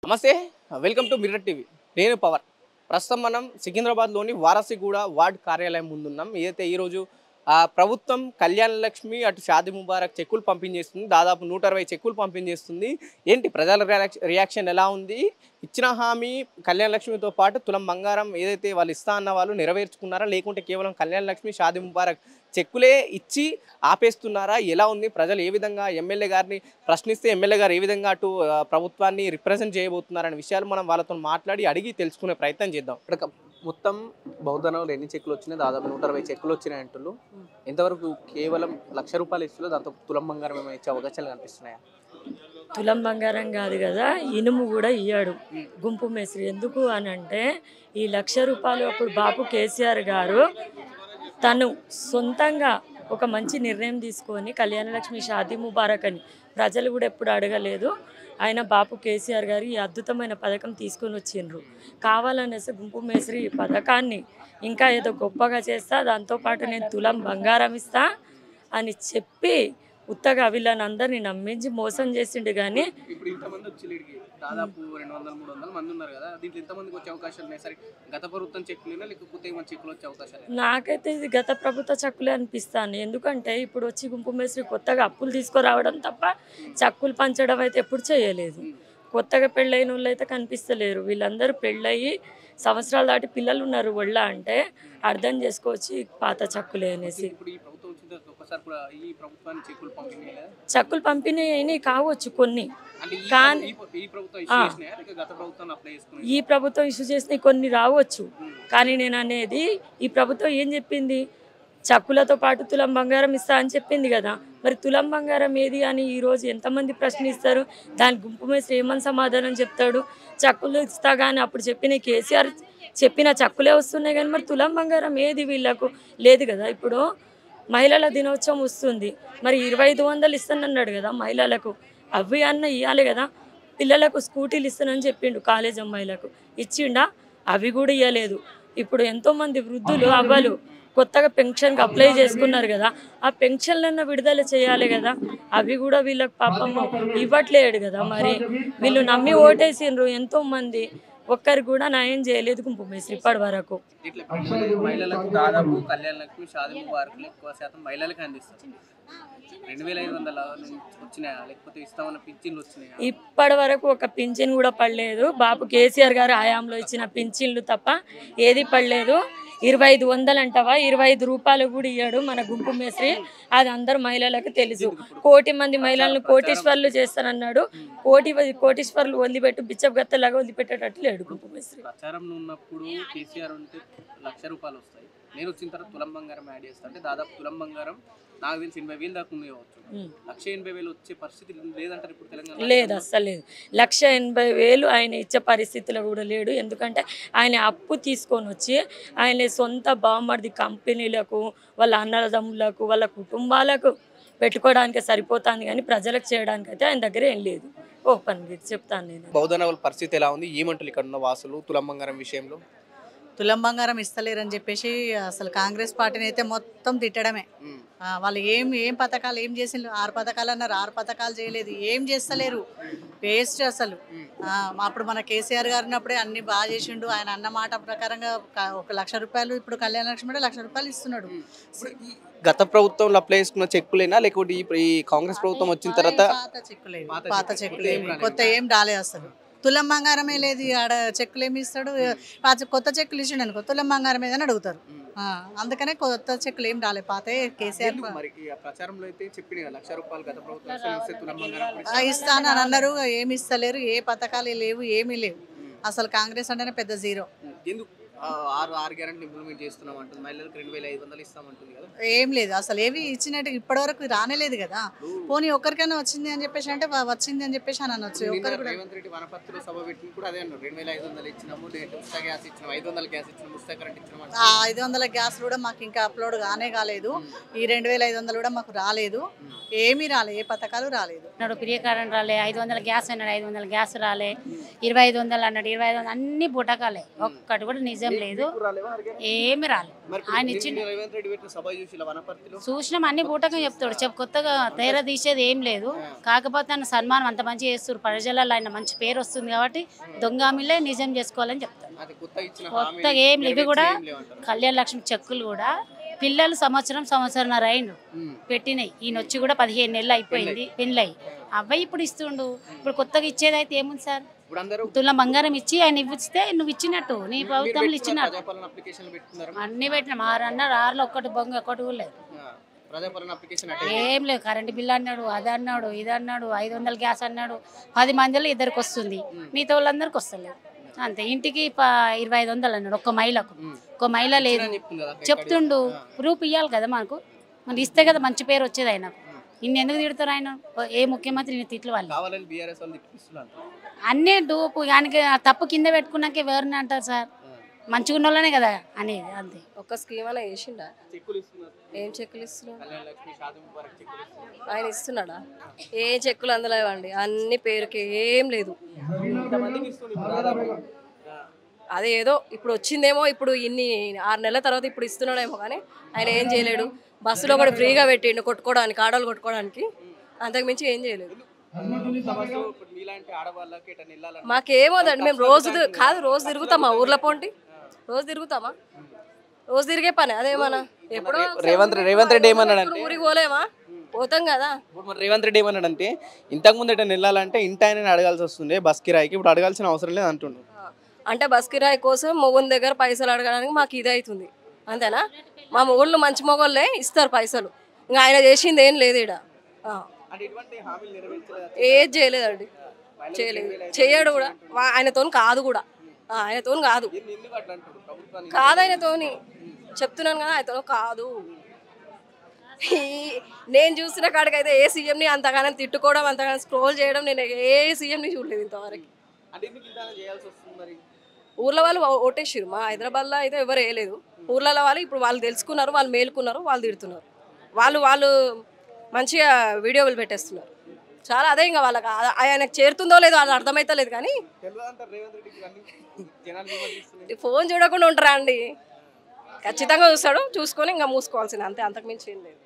నమస్తే welcome to mirror TV నేను power ప్రస్తుతం మనం సికింద్రాబాద్లోని వారసిగూడ వార్డ్ కార్యాలయం ముందున్నాం ఏదైతే ఈరోజు ప్రభుత్వం కళ్యాణ లక్ష్మి అటు షాదీ ముబారక్ చెక్కులు పంపిణీ చేస్తుంది దాదాపు 160 చెక్కులు పంపిణీ చేస్తుంది ఏంటి ప్రజల రియాక్షన్ ఎలా ఉంది ఇచ్చిన హామీ కళ్యాణ లక్ష్మితో పాటు తులం బంగారం ఏదైతే వాళ్ళు ఇస్తా అన్న వాళ్ళు నెరవేర్చుకున్నారా లేకుంటే కేవలం కళ్యాణ లక్ష్మి షాదీ ముబారక్ చెక్కులే ఇచ్చి ఆపేస్తున్నారా ఎలా ఉంది ప్రజలు ఏ విధంగా ఎమ్మెల్యే గారిని ప్రశ్నిస్తే ఎమ్మెల్యే గారు ఏ విధంగా అటు ప్రభుత్వాన్ని రిప్రజెంట్ చేయబోతున్నారనే విషయాలు మనం వాళ్ళతో మాట్లాడి అడిగి తెలుసుకునే ప్రయత్నం చేద్దాం ఇక్కడ మొత్తం బౌద్ధనగర్లో ఎన్ని చెక్కులు వచ్చినాయి దాదాపు 160 చెక్కులు వచ్చినాయి అంటున్నారు ఎంతవరకు కేవలం ₹1,00,000 ఇస్తున్నారు దాంతో తులం బంగారం ఏమైనా ఇచ్చే అవకాశాలు కనిపిస్తున్నాయా తులం బంగారం కాదు కదా ఇనుము కూడా ఇయ్యాడు గుంపు మేస్త్రి ఎందుకు అని అంటే ఈ ₹1,00,000 అప్పుడు బాపు కేసీఆర్ గారు తను సొంతంగా ఒక మంచి నిర్ణయం తీసుకొని కళ్యాణలక్ష్మి షాదీ ముబారక్ అని ప్రజలు కూడా ఎప్పుడు అడగలేదు ఆయన బాపు కేసీఆర్ గారు ఈ అద్భుతమైన పథకం తీసుకొని వచ్చిండ్రు కావాలనేసి గుంపు మేస్త్రి ఈ పథకాన్ని ఇంకా ఏదో గొప్పగా చేస్తా దాంతోపాటు నేను తులం బంగారం ఇస్తా అని చెప్పి ఉత్తగా వీళ్ళని అందరినీ నమ్మించి మోసం చేసిండు కానీ ఇప్పుడు ఇంతమంది వచ్చి దాదాపు 200-300 మంది ఉన్నారు కదా దీంట్లో ఇంతమందికి వచ్చే అవకాశాలు ఉన్నాయి సరే గత ప్రభుత్వం చెక్కులేనా లేకపోతే ఏమైనా చెక్కులు వచ్చే అవకాశాలు నాకైతే ఇది గత ప్రభుత్వ చెక్కులే అనిపిస్తాను ఎందుకంటే ఇప్పుడు వచ్చి గుంపు మేస్త్రి కొత్తగా అప్పులు తీసుకురావడం తప్ప చెక్కులు పంచడం అయితే ఎప్పుడు చేయలేదు కొత్తగా పెళ్ళైన వాళ్ళు అయితే కనిపిస్తలేరు వీళ్ళందరూ పెళ్ళయి సంవత్సరాలు దాటి పిల్లలు ఉన్నారు ఒళ్ళ అంటే అర్థం చేసుకోవచ్చు పాత చెక్కులే అనేసి చెక్కులు పంపిణీ అయినాయి కావచ్చు కొన్ని కానీ ఈ ప్రభుత్వం ఇష్యూ చేసినవి కొన్ని రావచ్చు కానీ నేను అనేది ఈ ప్రభుత్వం ఏం చెప్పింది చెక్కులతో పాటు తులం బంగారం ఇస్తా అని చెప్పింది కదా మరి తులం బంగారం ఏది అని ఈరోజు ఎంతమంది ప్రశ్నిస్తారు దాని గుంపు మేస్త్రి ఏమని సమాధానం చెప్తాడు చెక్కులు ఇస్తా కానీ అప్పుడు చెప్పిన కేసీఆర్ చెప్పిన చెక్కులే వస్తున్నాయి కానీ మరి తులం బంగారం ఏది వీళ్ళకు లేదు కదా ఇప్పుడు మహిళల దినోత్సవం వస్తుంది మరి 2500 ఇస్తానన్నాడు కదా మహిళలకు అవి అన్న ఇవ్వాలి కదా పిల్లలకు స్కూటీలు ఇస్తానని చెప్పిండు కాలేజ్ అమ్మాయిలకు ఇచ్చిండా అవి కూడా ఇవ్వలేదు ఇప్పుడు ఎంతోమంది వృద్ధులు అవ్వలు కొత్తగా పెన్షన్కి అప్లై చేసుకున్నారు కదా ఆ పెన్షన్లన్నా విడుదల చేయాలి కదా అవి కూడా వీళ్ళకి పాపం ఇవ్వట్లేడు కదా మరి వీళ్ళు నమ్మి ఓటేసిండ్రు ఎంతోమంది ఒక్కరు కూడా న్యాయం చేయలేదు గుంపు మేస్త్రి ఇప్పటి వరకు మహిళలకు దాదాపు కళ్యాణ లక్ష్మి షాదీ ముబారక్ ఎక్కువ శాతం మహిళలకు అందిస్తారు 2500 వచ్చినాయా లేకపోతే ఇస్తామన్న పింఛన్లు వచ్చినాయా ఇప్పటి వరకు ఒక పింఛన్ కూడా పడలేదు బాపు కేసీఆర్ గారు హయాంలో ఇచ్చిన పింఛన్లు తప్ప ఏది పడలేదు 2500 అంటవా ₹25 కూడా ఇయ్యాడు మన గుంపు మేస్త్రి అది అందరు మహిళలకు తెలుసు 1 కోటి మంది మహిళలను కోటీశ్వర్లు చేస్తానన్నాడు కోటీశ్వర్లు వదిలిపెట్టు బిచ్చపు గత్తలాగా వదిలిపెట్టేటట్టు లేడు గుంపు మేస్త్రి ప్రచారంలో ఉన్నప్పుడు కేసీఆర్ ఉంటే ₹1,00,000 వస్తాయి నేను వచ్చిన తర్వాత తులం బంగారం యాడ్ చేస్తా అంటే దాదాపు తులం బంగారం నాకు తెలిసి 80,000 దాకా ఉంది కావచ్చు 1,80,000 వచ్చే పరిస్థితి లేదంటారు ఇప్పుడు తెలంగాణ లేదు అస్సలు లేదు 1,80,000 ఆయన ఇచ్చే పరిస్థితిలో కూడా లేడు ఎందుకంటే ఆయన అప్పు తీసుకొని వచ్చి ఆయన సొంత బామ్మర్ది కంపెనీలకు వాళ్ళ అన్నదమ్ములకు వాళ్ళ కుటుంబాలకు పెట్టుకోవడానికి సరిపోతుంది కానీ ప్రజలకు చేయడానికి అయితే ఆయన దగ్గర ఏం లేదు ఓపెన్ చెప్తాను నేను బౌద్ధనగర్ పరిస్థితి ఎలా ఉంది ఏమంటారు ఇక్కడ ఉన్న వాసులు తులం బంగారం విషయంలో తులం బంగారం ఇస్తలేరని చెప్పేసి అసలు కాంగ్రెస్ పార్టీని అయితే మొత్తం తిట్టడమే వాళ్ళు ఏం పథకాలు ఏం చేసిండ్రు 6 పథకాలు అన్నారు 6 పథకాలు చేయలేదు ఏం చేస్తలేరు వేస్ట్ అసలు అప్పుడు మన కేసీఆర్ గారు ఉన్నప్పుడే అన్ని బాగా చేసిండు ఆయన అన్న మాట ప్రకారంగా ₹1,00,000 ఇప్పుడు కళ్యాణ లక్ష్మి ₹1,00,000 ఇస్తున్నాడు గత ప్రభుత్వంలో అప్లై చేసుకున్న చెక్కులేనా లేకపోతే ఈ కాంగ్రెస్ ప్రభుత్వం వచ్చిన తర్వాత పాత చెక్కులే కొత్త ఏం రాలేదు అసలు తులం బంగారమే లేదు ఆడ చెక్కులు ఏమి ఇస్తాడు కొత్త చెక్కులు ఇచ్చిండు అనుకో తులం బంగారం ఏదని అడుగుతారు అందుకనే కొత్త చెక్కులు ఏం రాలే పాత కేసీఆర్ ప్రచారంలో అయితే చెప్పిన ₹1,00,000 గత ప్రభుత్వం ఇస్తాను అని అన్నారు ఏమి ఇస్తలేరు ఏ పథకాలు లేవు ఏమీ లేవు అసలు కాంగ్రెస్ అంటేనే పెద్ద జీరో ఆరు గ్యారెంటీ ఇంప్లిమెంట్ చేస్తున్నాం అంటుంది మహిళలకు 2,500 ఇస్తామంటుంది కదా ఏం లేదు అసలు ఏవి ఇచ్చినట్టు ఇప్పటి వరకు రానేలేదు కదా పోనీ ఒక్కరికైనా వచ్చింది అని చెప్పేసి అంటే వచ్చింది అని చెప్పేసి అని అనొచ్చు రేవంత్ రెడ్డి వనపర్తిలో సభ పెట్టి కూడా అదే అన్నారు 2,500 ఇచ్చినాము ఉచిత గ్యాస్ ఇచ్చినాము 500 గ్యాస్ ఇచ్చినాము ఉచిత కరెంట్ ఇచ్చినాము 500 గ్యాస్ కూడా మాకు ఇంకా అప్లోడ్ కాలేదు ఈ 2,500 కూడా మాకు రాలేదు ఏమీ రాలే ఏ పథకాలు రాలేదు ప్రియకారం రాలే 500 గ్యాస్ అన్నాడు 500 గ్యాస్ రాలే 2,500 అన్నాడు 2,500 అన్ని బుటకాలే ఒక్కటి కూడా నిజం నిజం లేదు, ఏమి రాలేదు. ఆయన ఇచ్చిన రేవంత్ రెడ్డి పెట్టిన సభ చూసి వనపర్తిలో చూసినాం, అన్ని బూటకం చెప్తాడు, కొత్తగా తేర తీసేది ఏం లేదు. కాకపోతే ఆయన సన్మానం అంత మంచిగా చేస్తారు, ప్రజలలో ఆయన మంచి పేరు వస్తుంది కాబట్టి దొంగ హామీలే నిజం చేసుకోవాలని చెప్తాడు. కొత్తగా ఏం ఇవి కూడా కళ్యాణ లక్ష్మి చెక్కులు కూడా పిల్లలు సంవత్సరంన్నర అయిండు పెట్టినాయి. ఈయన వచ్చి కూడా 15 నెలలు అయిపోయింది పెళ్ళయి, అవ్వయి ఇప్పుడు ఇస్తుండు. ఇప్పుడు కొత్తగా ఇచ్చేది అయితే ఏముంది సార్, తులం బంగారం ఇచ్చి ఆయన ఇస్తే నువ్వు ఇచ్చినట్టు, నీ ప్రభుత్వంలో ఇచ్చినట్టు అన్ని పెట్టినాం. 6 అన్నారు, 6లో ఒక్కటి బొంగ ఒక్కటి కూడా లేదు, ఏం లేదు. కరెంటు బిల్లు అన్నాడు, అది అన్నాడు, ఇది అన్నాడు, 500 గ్యాస్ అన్నాడు. 10 మందిలో 2కి వస్తుంది, మిగతా వాళ్ళందరికి వస్తలేదు అంతే. ఇంటికి 2500 అన్నాడు ఒక్క మహిళకు, ఒక్క మహిళ లేదు చెప్తుండు. ప్రూఫ్ ఇవ్వాలి కదా మనకు, మరి ఇస్తే కదా మంచి పేరు వచ్చేది ఆయనకు. ఇన్ని ఎందుకు తిడతారు ఆయన, ఏ ముఖ్యమంత్రి ఇన్ని తిట్లు వాళ్ళు అన్నీ డూపు. ఆయనకి తప్పు కింద పెట్టుకున్నాక ఎవరిని అంటారు సార్, మంచిగా ఉన్న వాళ్ళనే కదా అనేది అంతే. ఒక్క స్కీమ్ అలా వేసిండా, ఏం చెక్కులు ఇస్తున్నాడు ఆయన, ఇస్తున్నాడా? ఏం చెక్కులు అందలేవండి, అన్ని పేరుకి ఏం లేదు. అదే ఏదో ఇప్పుడు వచ్చిందేమో, ఇప్పుడు ఇన్ని 6 నెలల తర్వాత ఇప్పుడు ఇస్తున్నాడేమో, కానీ ఆయన ఏం చేయలేడు. బస్సులో కూడా ఫ్రీగా పెట్టిండు కొట్టుకోవడానికి, ఆడవాళ్ళు కొట్టుకోవడానికి, అంతకుమించి ఏం చేయలేదు. మాకేమోదండి, మేము రోజు తిరుగుతామా ఊర్లో పోండి, రోజు తిరుగుతామా, రోజు తిరిగే పని అదేమన్నా. ఎప్పుడో రేవంత్ రెడ్డి ఏమన్నాడంటే ఊరికి పోలేమా, పోతాం కదా. ఇప్పుడు రేవంత్ రెడ్డి ఏమన్నాడంటే ఇంతకుముందు ఎట్లా వెళ్ళాలంటే ఇంటాయనని అడగాల్సి వస్తుంది బస్ కిరాయికి, ఇప్పుడు అడగాల్సిన అవసరం లేదు అంటుండు. అంటే బస్ కిరాయి కోసం మొగుని దగ్గర పైసలు అడగడానికి మాకు ఇది అవుతుంది అంతేనా? మా మొగుళ్ళు మంచి మొగోళ్ళే ఇస్తారు పైసలు, ఇంకా ఆయన చేసింది ఏం లేదు ఇక్కడ, ఏది చేయలేదండి, చేయడు కూడా. ఆయనతో కాదు కూడా, ఆయనతో కాదు, ఆయనతోని చెప్తున్నాను కదా, ఆయనతో కాదు. నేను చూసిన కాడికైతే ఏ సీఎంని అంతగానం తిట్టుకోవడం, అంతగానం స్క్రోల్ చేయడం నేను ఏ సీఎంని చూడలేదు ఇంతవరకు. ఊర్లో వాళ్ళు ఓటేసారు, మా హైదరాబాద్లో అయితే ఎవరు వేయలేదు. ఊర్లలో వాళ్ళు ఇప్పుడు వాళ్ళు తెలుసుకున్నారు, వాళ్ళు మేలుకున్నారు, వాళ్ళు తిడుతున్నారు. వాళ్ళు మంచిగా వీడియోలు పెట్టేస్తున్నారు చాలా. అదే ఇంకా వాళ్ళకి ఆయనకు చేరుతుందో లేదో అది అర్థమైతలేదు, కానీ ఫోన్ చూడకుండా ఉంటారా అండి? ఖచ్చితంగా చూస్తాడు, చూసుకొని ఇంకా మూసుకోవాల్సింది అంతే, అంతకుమించి ఏం లేదు.